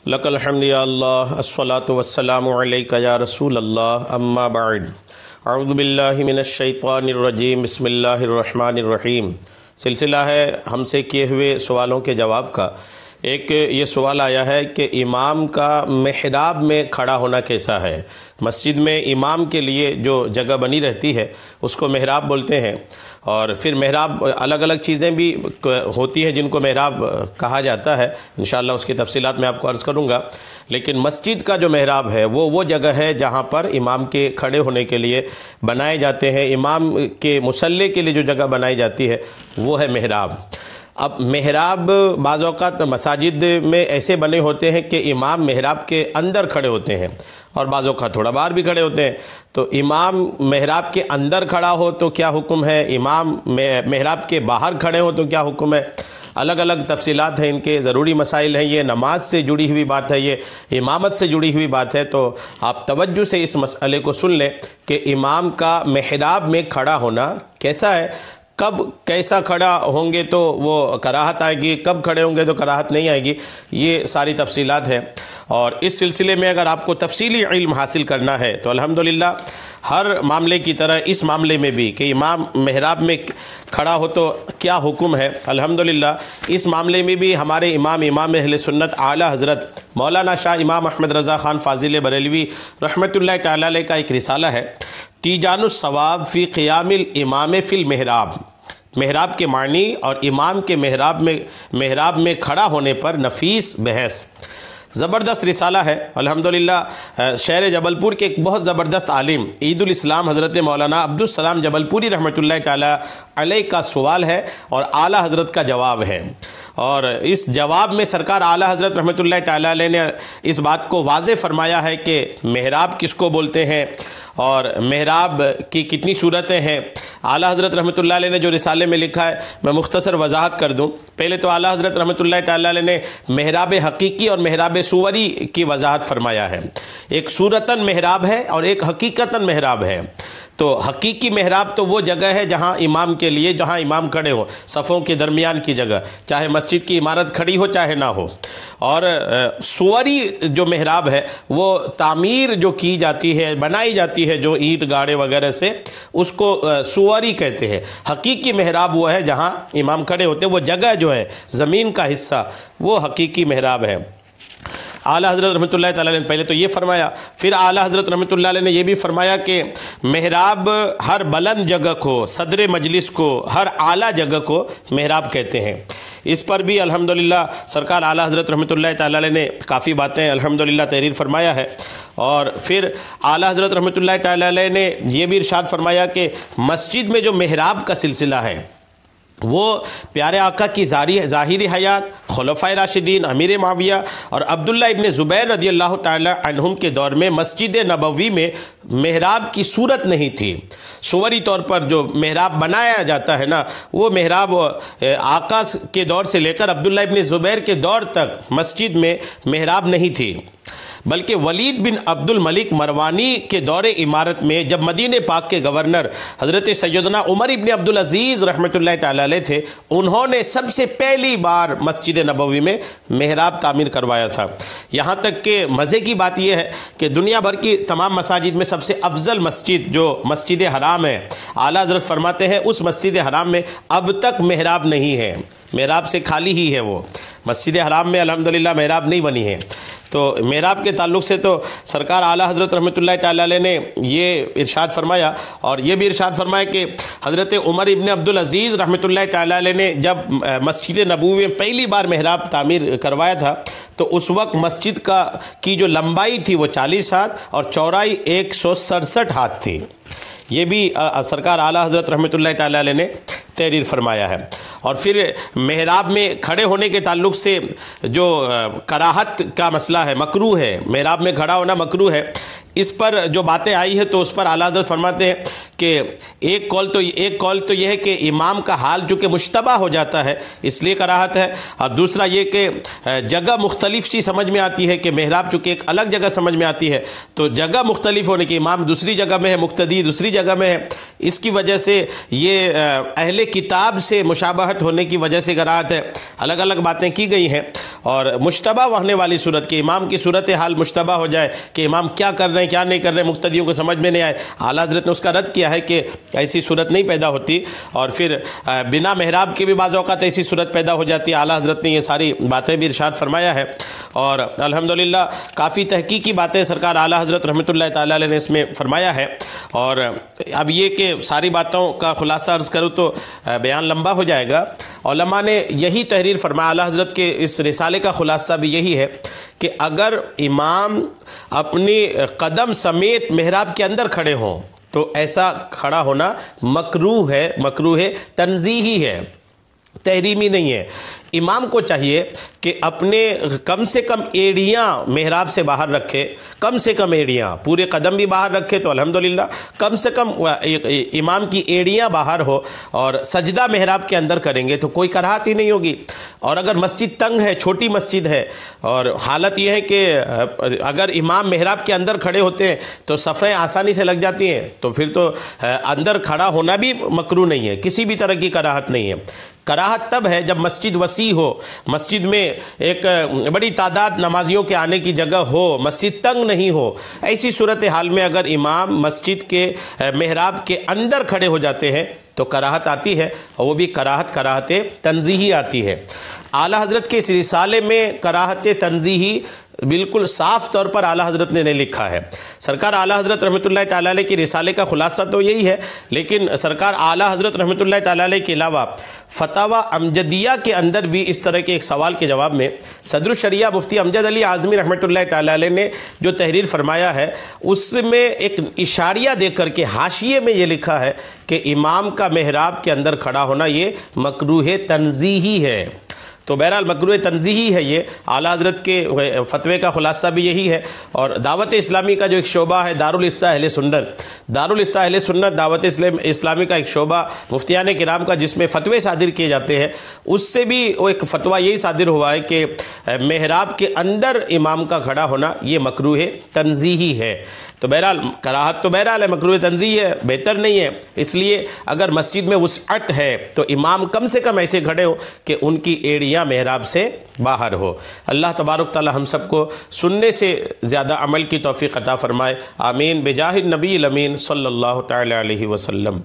لک الحمد یا اللہ الصلاۃ والسلام علیک یا رسول اللہ اما بعد اعوذ باللہ من الشیطان الرجیم بسم اللہ الرحمن الرحیم۔ سلسلہ ہے ہم سے کیے ہوئے سوالوں کے جواب کا۔ ایک یہ سوال آیا ہے کہ امام کا محراب میں کھڑا ہونا کیسا ہے؟ مسجد میں امام کے لیے جو جگہ بنی رہتی ہے اس کو محراب بولتے ہیں، اور پھر محراب الگ الگ چیزیں بھی ہوتی ہیں جن کو محراب کہا جاتا ہے، انشاءاللہ اس کی تفصیلات میں آپ کو عرض کروں گا۔ لیکن مسجد کا جو محراب ہے وہ جگہ ہے جہاں پر امام کے کھڑے ہونے کے لیے بنائے جاتے ہیں، امام کے مصلی کے لیے جو جگہ بنائی جاتی ہے وہ ہے محراب۔ اب محراب بعض اوقات مساجد میں ایسے بنے ہوتے ہیں کہ امام محراب کے اندر کھڑے ہوتے ہیں اور بعض اوقات تھوڑا باہر بھی کھڑے ہوتے ہیں، تو امام محراب کے اندر کھڑا ہو تو کیا حکم ہے، امام محراب کے باہر کھڑے ہو تو کیا حکم ہے؟ الگ الگ تفصیلات ہیں، ان کے ضروری مسائل ہیں، یہ نماز سے جڑی ہوئی بات ہے، یہ امامت سے جڑی ہوئی بات ہے، تو آپ توجہ سے اس مسئلے کو سن لیں کہ امام کا محراب میں کھڑا ہونا کیسا ہے، کب کیسا کھڑا ہوں گے تو وہ کراہت آئے گی، کب کھڑے ہوں گے تو کراہت نہیں آئے گی، یہ ساری تفصیلات ہیں۔ اور اس سلسلے میں اگر آپ کو تفصیلی علم حاصل کرنا ہے تو الحمدللہ ہر معاملے کی طرح اس معاملے میں بھی کہ امام محراب میں کھڑا ہو تو کیا حکم ہے، الحمدللہ اس معاملے میں بھی ہمارے امام اہل سنت اعلیٰ حضرت مولانا شاہ امام احمد رضا خان فاضل بریلوی رحمۃ اللہ تعالی علیہ کا ایک رسالہ ہے، تیجان الثواب فی قیام الامام فی المحراب، محراب کے معنی اور امام کے محراب میں کھڑا ہونے پر نفیس بحث، زبردست رسالہ ہے الحمدللہ۔ شہر جبل پور کے ایک بہت زبردست عالم عید الاسلام حضرت مولانا عبدالسلام جبل پوری رحمۃ اللہ تعالی علیہ کا سوال ہے اور اعلیٰ حضرت کا جواب ہے، اور اس جواب میں سرکار اعلیٰ حضرت رحمۃ اللہ تعالی علیہ نے اس بات کو واضح فرمایا ہے کہ محراب کس کو بولتے ہیں اور محراب کی کتنی صورتیں ہیں۔ اعلیٰ حضرت رحمۃ اللہ علیہ نے جو رسالے میں لکھا ہے میں مختصر وضاحت کر دوں۔ پہلے تو اعلیٰ حضرت رحمۃ اللہ تعالی علیہ نے محراب حقیقی اور محراب صوری کی وضاحت فرمایا ہے۔ ایک صورتاً محراب ہے اور ایک حقیقتاً محراب ہے۔ تو حقیقی محراب تو وہ جگہ ہے جہاں امام کے لیے، جہاں امام کھڑے ہو، صفوں کے درمیان کی جگہ، چاہے مسجد کی عمارت کھڑی ہو چاہے نہ ہو۔ اور صوری جو محراب ہے وہ تعمیر جو کی جاتی ہے، بنائی جاتی ہے جو اینٹ گاڑے وغیرہ سے، اس کو صوری کہتے ہیں۔ حقیقی محراب وہ ہے جہاں امام کھڑے ہوتے ہیں، وہ جگہ جو ہے زمین کا حصہ وہ حقیقی محراب ہے۔ اعلیٰ حضرت رحمۃ اللہ تعالیٰ نے پہلے تو یہ فرمایا، پھر اعلیٰ حضرت رحمۃ اللہ علیہ نے یہ بھی فرمایا کہ محراب ہر بلند جگہ کو، صدر مجلس کو، ہر اعلیٰ جگہ کو محراب کہتے ہیں۔ اس پر بھی الحمدللہ سرکار اعلیٰ حضرت رحمۃ اللہ تعالیٰ علیہ نے کافی باتیں الحمدللہ تحریر فرمایا ہے۔ اور پھر اعلیٰ حضرت رحمۃ اللہ تعالیٰ علیہ نے یہ بھی ارشاد فرمایا کہ مسجد میں جو محراب کا سلسلہ ہے وہ پیارے آقا کی ظاہری حیات، خلفائے راشدین، امیر معاویہ اور عبداللہ ابن زبیر رضی اللہ تعالی عنہم کے دور میں مسجد نبوی میں محراب کی صورت نہیں تھی۔ صوری طور پر جو محراب بنایا جاتا ہے نا، وہ محراب آقا کے دور سے لے کر عبداللہ ابن زبیر کے دور تک مسجد میں محراب نہیں تھی، بلکہ ولید بن عبد الملک مروانی کے دور امارت میں جب مدینہ پاک کے گورنر حضرت سیدنا عمر ابن عبدالعزیز رحمۃ اللہ تعالی علیہ تھے، انہوں نے سب سے پہلی بار مسجد نبوی میں محراب تعمیر کروایا تھا۔ یہاں تک کہ مزے کی بات یہ ہے کہ دنیا بھر کی تمام مساجد میں سب سے افضل مسجد جو مسجد حرام ہے، اعلیٰ حضرت فرماتے ہیں اس مسجد حرام میں اب تک محراب نہیں ہے، محراب سے خالی ہی ہے، وہ مسجد حرام میں الحمدللہ محراب نہیں بنی ہے۔ تو محراب کے تعلق سے تو سرکار اعلیٰ حضرت رحمۃ اللہ تعالی علیہ نے یہ ارشاد فرمایا، اور یہ بھی ارشاد فرمایا کہ حضرت عمر ابن عبدالعزیز رحمۃ اللہ تعالی علیہ نے جب مسجد نبوی میں پہلی بار محراب تعمیر کروایا تھا تو اس وقت مسجد کی جو لمبائی تھی وہ 40 ہاتھ اور چوڑائی 167 ہاتھ تھی۔ یہ بھی سرکار اعلیٰ حضرت رحمۃ اللہ تعالی علیہ نے تحریر فرمایا ہے۔ اور پھر محراب میں کھڑے ہونے کے تعلق سے جو کراہت کا مسئلہ ہے، مکروہ ہے، محراب میں کھڑا ہونا مکروہ ہے، اس پر جو باتیں آئی ہے تو اس پر اعلیٰ حضرت فرماتے ہیں کہ ایک قول تو یہ ہے کہ امام کا حال چونکہ مشتبہ ہو جاتا ہے اس لیے کراہت ہے، اور دوسرا یہ کہ جگہ مختلف سی سمجھ میں آتی ہے کہ محراب چونکہ ایک الگ جگہ سمجھ میں آتی ہے تو جگہ مختلف ہونے کی، امام دوسری جگہ میں ہے، مقتدی دوسری جگہ میں ہے، اس کی وجہ سے یہ اہل کتاب سے مشابہت ہونے کی وجہ سے کراہت ہے۔ الگ الگ باتیں کی گئی ہیں، اور مشتبہ ہونے والی صورت کہ امام کی صورت حال مشتبہ ہو جائے کہ امام کیا کر رہے ہیں کیا نہیں کر رہے ہیں، مقتدیوں کو سمجھ میں نہیں آئے، اعلیٰ حضرت نے اس کا رد کیا ہے کہ ایسی صورت نہیں پیدا ہوتی، اور پھر بنا محراب کے بھی بعض اوقات ایسی صورت پیدا ہو جاتی ہے۔ اعلیٰ حضرت نے یہ ساری باتیں بھی ارشاد فرمایا ہے، اور الحمدللہ کافی تحقیقی باتیں سرکار اعلیٰ حضرت رحمۃ اللہ تعالیٰ علیہ نے اس میں فرمایا ہے۔ اور اب یہ کہ ساری باتوں کا خلاصہ عرض کروں تو بیان لمبا ہو جائے گا۔ علماء نے یہی تحریر فرمایا، اعلیٰ حضرت کے اس رسالے کا خلاصہ بھی یہی ہے کہ اگر امام اپنی قدم سمیت محراب کے اندر کھڑے ہوں تو ایسا کھڑا ہونا مکروہ ہے، تنزیہی ہے، تحریمی نہیں ہے۔ امام کو چاہیے کہ اپنے کم سے کم ایڑیاں محراب سے باہر رکھے، کم سے کم ایڑیاں، پورے قدم بھی باہر رکھے تو الحمدللہ کم سے کم امام کی ایڑیاں باہر ہو، اور سجدہ محراب کے اندر کریں گے تو کوئی کراہت ہی نہیں ہوگی۔ اور اگر مسجد تنگ ہے، چھوٹی مسجد ہے، اور حالت یہ ہے کہ اگر امام محراب کے اندر کھڑے ہوتے ہیں تو صفیں آسانی سے لگ جاتی ہیں، تو پھر تو اندر کھڑا ہونا بھی مکروہ نہیں ہے، کسی بھی طرح کی کراہت نہیں ہے۔ کراہت تب ہے جب مسجد وسیع ہو، مسجد میں ایک بڑی تعداد نمازیوں کے آنے کی جگہ ہو، مسجد تنگ نہیں ہو، ایسی صورتحال میں اگر امام مسجد کے محراب کے اندر کھڑے ہو جاتے ہیں تو کراہت آتی ہے، اور وہ بھی کراہت تنزیہی آتی ہے۔ اعلیٰ حضرت کے اس رسالے میں کراہت تنزیہی بالکل صاف طور پر اعلیٰ حضرت نے لکھا ہے۔ سرکار اعلیٰ حضرت رحمۃ اللہ تعالیٰ علیہ کی رسالے کا خلاصہ تو یہی ہے، لیکن سرکار اعلیٰ حضرت رحمۃ اللہ تعالیٰ علیہ کے علاوہ فتاوی امجدیہ کے اندر بھی اس طرح کے ایک سوال کے جواب میں صدر الشریعہ مفتی امجد علی اعظمی رحمۃ اللہ تعالیٰ علیہ نے جو تحریر فرمایا ہے، اس میں ایک اشاریہ دے کر کے حاشیے میں یہ لکھا ہے کہ امام کا محراب کے اندر کھڑا ہونا یہ مکروہ تنزیہی ہے۔ تو بہرحال مکروہ تنزیہی ہے یہ، اعلیٰ حضرت کے فتوے کا خلاصہ بھی یہی ہے۔ اور دعوت اسلامی کا جو ایک شعبہ ہے دارالافتاء اہل سنت دعوت اسلامی کا ایک شعبہ مفتیان کرام کا، جس میں فتوے صادر کیے جاتے ہیں، اس سے بھی وہ ایک فتویٰ یہی صادر ہوا ہے کہ محراب کے اندر امام کا کھڑا ہونا یہ مکروہ تنزیہی ہے۔ تو بہرحال کراہت تو بہرحال ہے، مکروہ تنزیہی ہے، بہتر نہیں ہے۔ اس لیے اگر مسجد میں وسعت ہے تو امام کم سے کم ایسے کھڑے ہو کہ ان کی ایڑیاں محراب سے باہر ہو۔ اللہ تبارک تعالی ہم سب کو سننے سے زیادہ عمل کی توفیق عطا فرمائے، آمین، بجاہ النبی الامین صلی اللہ تعالی علیہ وسلم۔